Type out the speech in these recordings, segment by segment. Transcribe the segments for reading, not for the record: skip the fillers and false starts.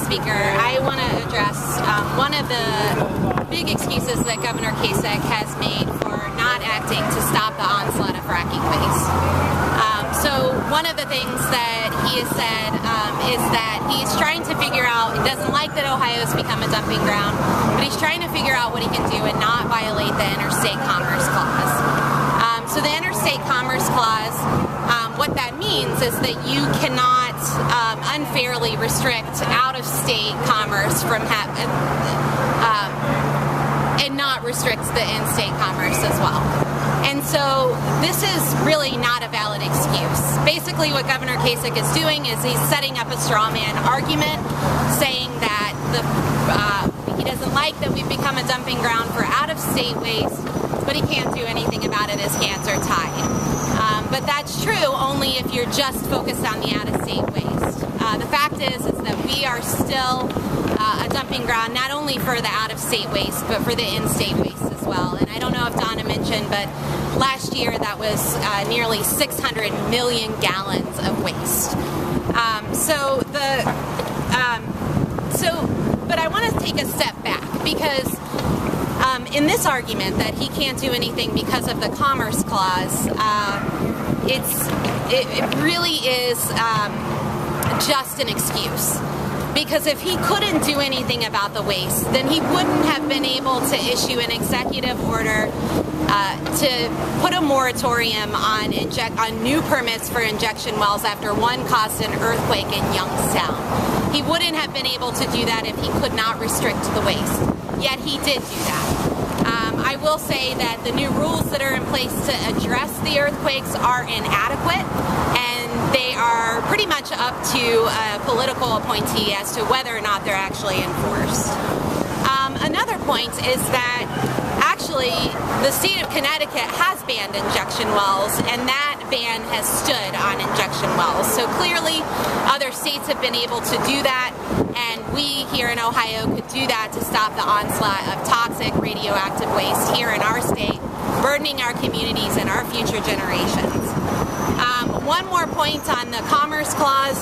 Speaker. I want to address one of the big excuses that Governor Kasich has made for not acting to stop the onslaught of fracking waste. So one of the things that he has said is that he's trying to figure out, he doesn't like that Ohio's become a dumping ground, but he's trying to figure out what he can do and not violate the Interstate Commerce Clause. So the Interstate Commerce Clause, what that means is that you cannot unfairly restrict out-of-state commerce from and not restrict the in-state commerce as well. And so this is really not a valid excuse. Basically what Governor Kasich is doing is he's setting up a straw man argument, saying that he doesn't like that we've become a dumping ground for out-of-state waste, but he can't do anything about it, his hands are tied. But that's true only if you're just focused on the out-of-state waste. The fact is that we are still a dumping ground not only for the out-of-state waste, but for the in-state waste as well. And I don't know if Donna mentioned, but last year that was nearly 600 million gallons of waste. But I want to take a step back because in this argument that he can't do anything because of the Commerce Clause, it really is just an excuse. Because if he couldn't do anything about the waste, then he wouldn't have been able to issue an executive order to put a moratorium on new permits for injection wells after one caused an earthquake in Youngstown. He wouldn't have been able to do that if he could not restrict the waste. Yet he did do that. I will say that the new rules that are in place to address the earthquakes are inadequate, and they are pretty much up to a political appointee as to whether or not they're actually enforced. Another point is that actually the state of Connecticut has banned injection wells, and that ban has stood on injection wells. So clearly other states have been able to do that, and we here in Ohio could do that to stop the onslaught of toxic radioactive waste here in our state, burdening our communities and our future generations. One more point on the Commerce Clause.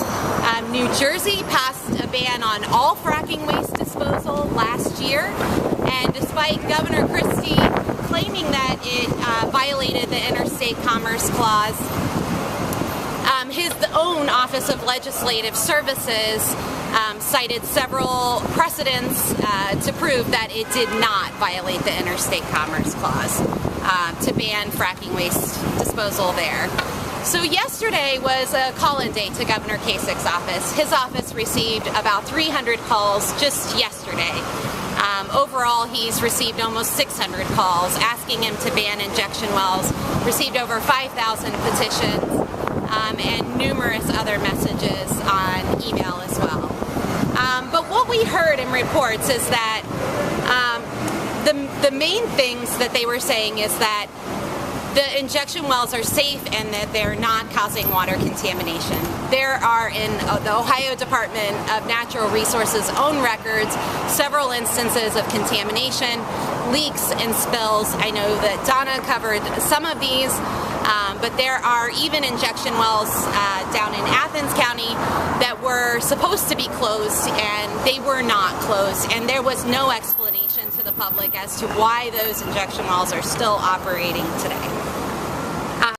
New Jersey passed a ban on all fracking waste disposal last year, and despite Governor Christie claiming that it violated the Interstate Commerce Clause, his own Office of Legislative Services cited several precedents to prove that it did not violate the Interstate Commerce Clause to ban fracking waste disposal there. So yesterday was a call-in day to Governor Kasich's office. His office received about 300 calls just yesterday. Overall, he's received almost 600 calls asking him to ban injection wells, received over 5,000 petitions, and numerous other messages on email as well. But what we heard in reports is that the main things that they were saying is that the injection wells are safe and that they're not causing water contamination. There are, in the Ohio Department of Natural Resources' own records, several instances of contamination, leaks, and spills. I know that Donna covered some of these, but there are even injection wells down in Athens County that were supposed to be closed, and they were not closed, and there was no explanation to the public as to why those injection wells are still operating today.